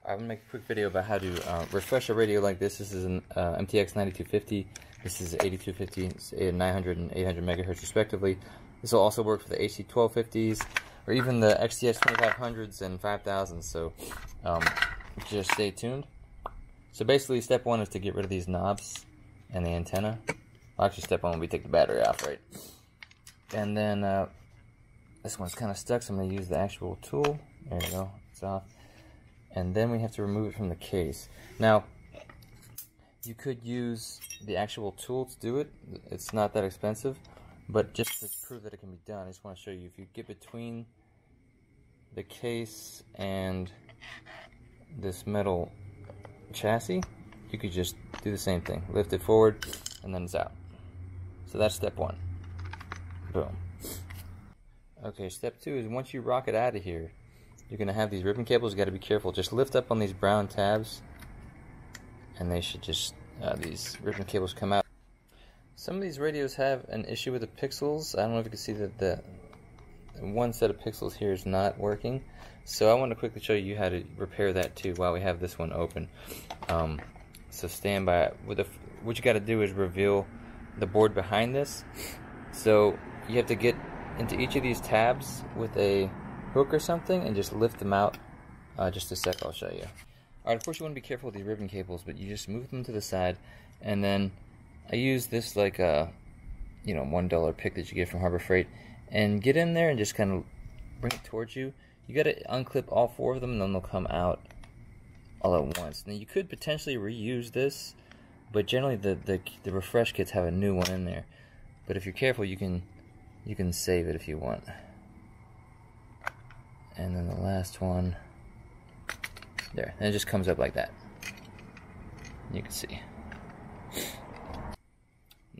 I'm going to make a quick video about how to refresh a radio like this. This is an MTX9250. This is 8250, it's 900 and 800 megahertz respectively. This will also work for the HT1250s or even the XTS2500s and 5000s, so just stay tuned. So basically step one is to get rid of these knobs and the antenna. Well, actually step one will be take the battery off, right? And then this one's kind of stuck, so I'm going to use the actual tool. There we go, it's off. And then we have to remove it from the case. Now, you could use the actual tool to do it. It's not that expensive, but just to prove that it can be done, I just want to show you. If you get between the case and this metal chassis, you could just do the same thing. Lift it forward, and then it's out. So that's step one. Boom. Okay, step two is once you rock it out of here, you're going to have these ribbon cables. You got to be careful. Just lift up on these brown tabs, and they should just, these ribbon cables come out. Some of these radios have an issue with the pixels. I don't know if you can see that the one set of pixels here is not working. So I want to quickly show you how to repair that too while we have this one open. So stand by. What you got to do is reveal the board behind this. So you have to get into each of these tabs with a hook or something and just lift them out. Just a sec, I'll show you. Alright, of course you want to be careful with the ribbon cables, but you just move them to the side, and then I use this like a $1 pick that you get from Harbor Freight, and get in there and just kind of bring it towards you. You got to unclip all four of them, and then they'll come out all at once. Now you could potentially reuse this, but generally the refresh kits have a new one in there. But if you're careful, you can save it if you want. And then the last one, there, and it just comes up like that. You can see.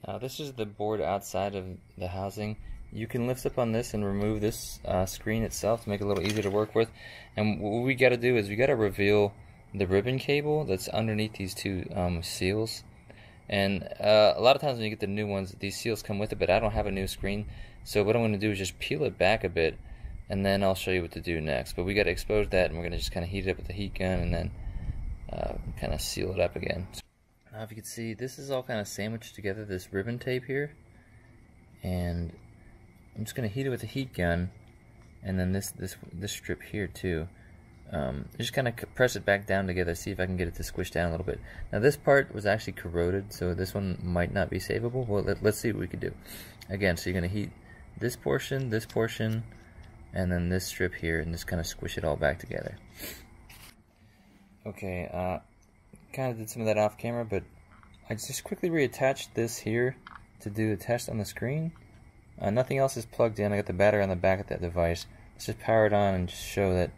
Now this is the board outside of the housing. You can lift up on this and remove this screen itself to make it a little easier to work with. And what we got to do is we got to reveal the ribbon cable that's underneath these two seals. And a lot of times when you get the new ones, these seals come with it, but I don't have a new screen. So what I'm going to do is just peel it back a bit, and then I'll show you what to do next. But we got to expose that, and we're going to just kind of heat it up with the heat gun, and then kind of seal it up again. Now if you can see, this is all kind of sandwiched together, this ribbon tape here. And I'm just going to heat it with the heat gun, and then this strip here too. Just kind of press it back down together, see if I can get it to squish down a little bit. Now this part was actually corroded, so this one might not be savable. Well, let's see what we can do. Again, so you're going to heat this portion, and then this strip here, and just kind of squish it all back together. Okay, kind of did some of that off camera, but I just quickly reattached this here to do the test on the screen. Nothing else is plugged in. I got the battery on the back of that device. Let's just power it on and just show that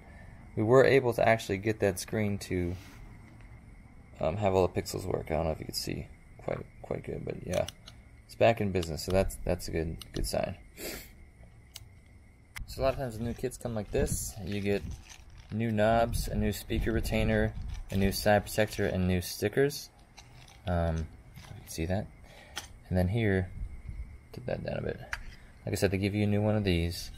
we were able to actually get that screen to have all the pixels work. I don't know if you can see quite good, but yeah, it's back in business, so that's a good sign. So a lot of times the new kits come like this. You get new knobs, a new speaker retainer, a new side protector, and new stickers. You can see that. And then here, get that down a bit. Like I said, they give you a new one of these,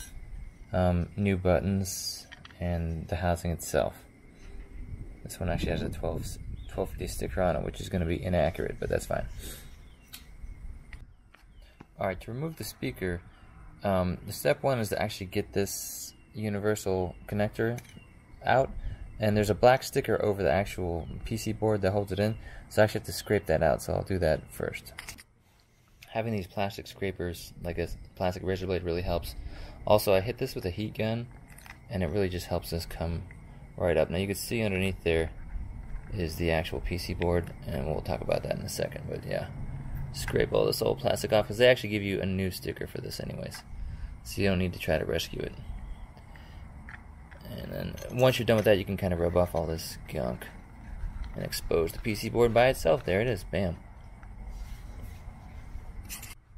new buttons, and the housing itself. This one actually has a 1250 sticker on it, which is going to be inaccurate, but that's fine. Alright, to remove the speaker, the step one is to actually get this universal connector out, and there's a black sticker over the actual PC board that holds it in, so I actually have to scrape that out, so I'll do that first. Having these plastic scrapers, like a plastic razor blade, really helps. Also, I hit this with a heat gun, and it really just helps this come right up. Now you can see underneath there is the actual PC board, and we'll talk about that in a second, but yeah. Scrape all this old plastic off, because they actually give you a new sticker for this anyways, so you don't need to try to rescue it. And then once you're done with that, you can kind of rub off all this gunk and expose the PC board by itself. There it is, bam.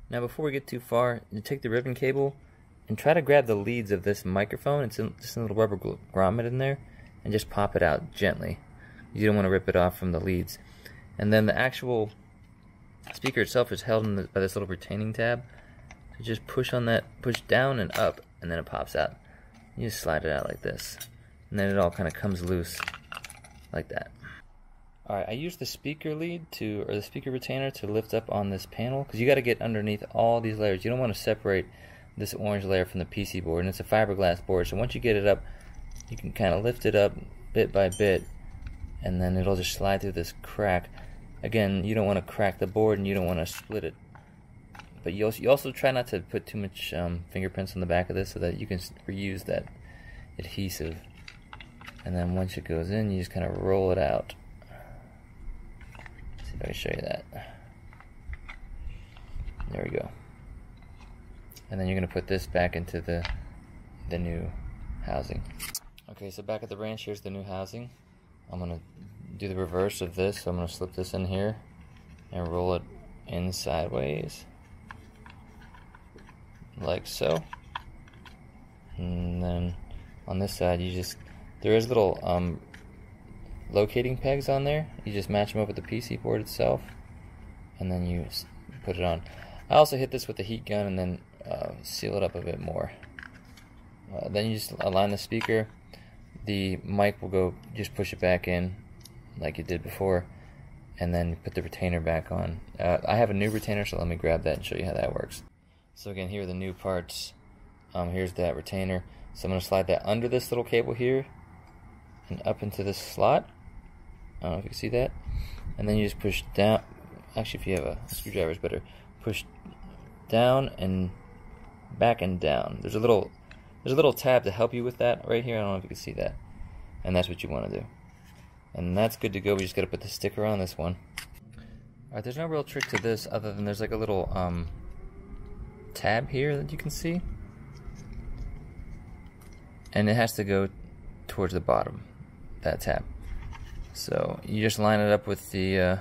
Now before we get too far, you take the ribbon cable and try to grab the leads of this microphone. It's just a little rubber grommet in there, and just pop it out gently. You don't want to rip it off from the leads. And then the actual speaker itself is held by this little retaining tab. So just push on that, push down and up, and then it pops out. You just slide it out like this, and then it all kind of comes loose like that. Alright, I use the speaker lead or the speaker retainer to lift up on this panel, because you got to get underneath all these layers. You don't want to separate this orange layer from the PC board, and it's a fiberglass board, so once you get it up, you can kind of lift it up bit by bit, and then it'll just slide through this crack. Again, you don't want to crack the board and you don't want to split it, but you also try not to put too much fingerprints on the back of this so that you can reuse that adhesive. And then once it goes in, you just kind of roll it out. Let's see if I can show you that. There we go. And then you're going to put this back into the new housing. Okay, so back at the ranch, here's the new housing. I'm going to do the reverse of this, so I'm going to slip this in here and roll it in sideways, like so. And then on this side, there is little locating pegs on there. You just match them up with the PC board itself, and then you put it on. I also hit this with the heat gun and then seal it up a bit more. Then you just align the speaker. The mic will go, just push it back in like you did before, and then put the retainer back on. I have a new retainer, so let me grab that and show you how that works. So again, here are the new parts. Here's that retainer. So I'm going to slide that under this little cable here and up into this slot. I don't know if you can see that. And then you just push down. Actually, if you have a screwdriver, it's better. Push down and back and down. There's a little tab to help you with that right here. I don't know if you can see that. And that's what you want to do. And that's good to go. We just got to put the sticker on this one. Alright, there's no real trick to this other than there's like a little tab here that you can see. And it has to go towards the bottom, that tab. So you just line it up with the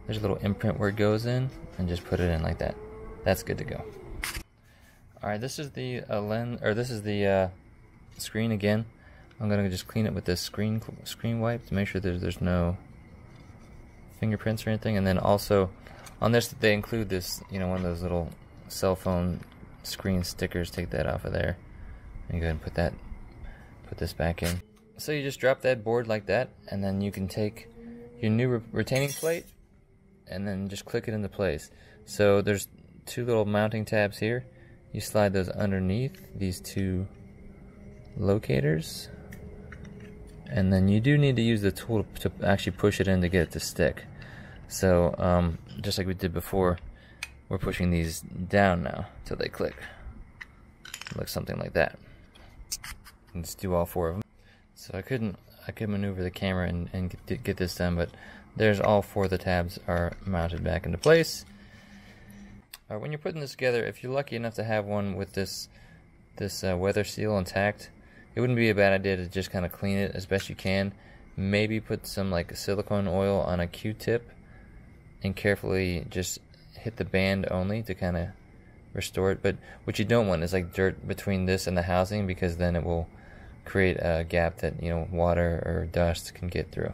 there's a little imprint where it goes in, and just put it in like that. That's good to go. Alright, this is the screen again. I'm gonna just clean it with this screen wipe to make sure there's no fingerprints or anything. And then also on this, they include this, one of those little cell phone screen stickers. Take that off of there, and you go ahead and put this back in. So you just drop that board like that, and then you can take your new retaining plate and then just click it into place. So there's two little mounting tabs here. You slide those underneath these two locators, and then you do need to use the tool to actually push it in to get it to stick. So just like we did before, we're pushing these down now till they click. It looks something like that. Let's do all four of them. So I could maneuver the camera and get this done, but there's all four of the tabs are mounted back into place. When you're putting this together, if you're lucky enough to have one with this weather seal intact, it wouldn't be a bad idea to just kind of clean it as best you can. Maybe put some like silicone oil on a Q-tip and carefully just hit the band only to kind of restore it. But what you don't want is like dirt between this and the housing, because then it will create a gap that water or dust can get through.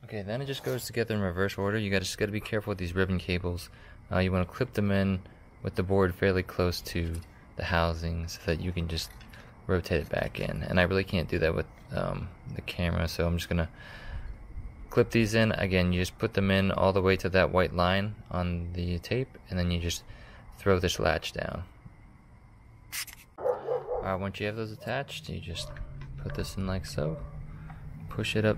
Okay, then it just goes together in reverse order. You just got to be careful with these ribbon cables. You want to clip them in with the board fairly close to the housing so that you can just rotate it back in. And I really can't do that with the camera, so I'm just gonna clip these in. Again, you just put them in all the way to that white line on the tape, and then you just throw this latch down. Once you have those attached, you just put this in like so. Push it up.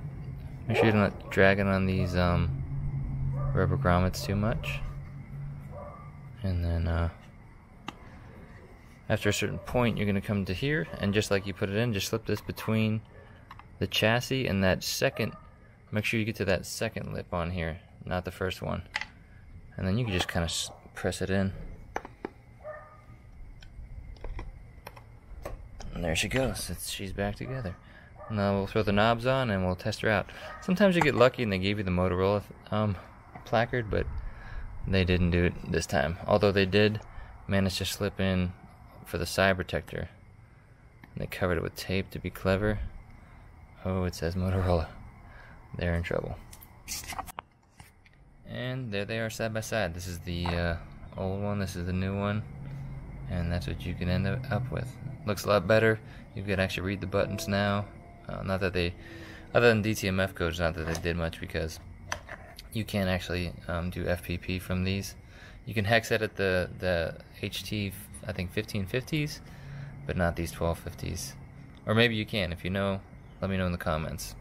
Make sure you're not dragging on these rubber grommets too much. And then after a certain point, you're going to come to here, and just like you put it in, just slip this between the chassis and that second. Make sure you get to that second lip on here, not the first one. And then you can just kind of press it in. And there she goes. She's back together. Now we'll throw the knobs on and we'll test her out. Sometimes you get lucky and they gave you the Motorola placard, but they didn't do it this time. Although they did manage to slip in for the side protector. And they covered it with tape to be clever. Oh, it says Motorola. They're in trouble. And there they are side by side. This is the old one, this is the new one. and that's what you can end up with. Looks a lot better. You can actually read the buttons now. Not that they, other than DTMF codes, not that they did much, because you can't actually do FPP from these. You can hex edit the HT, I think 1550s, but not these 1250s. Or maybe you can. If you know, let me know in the comments.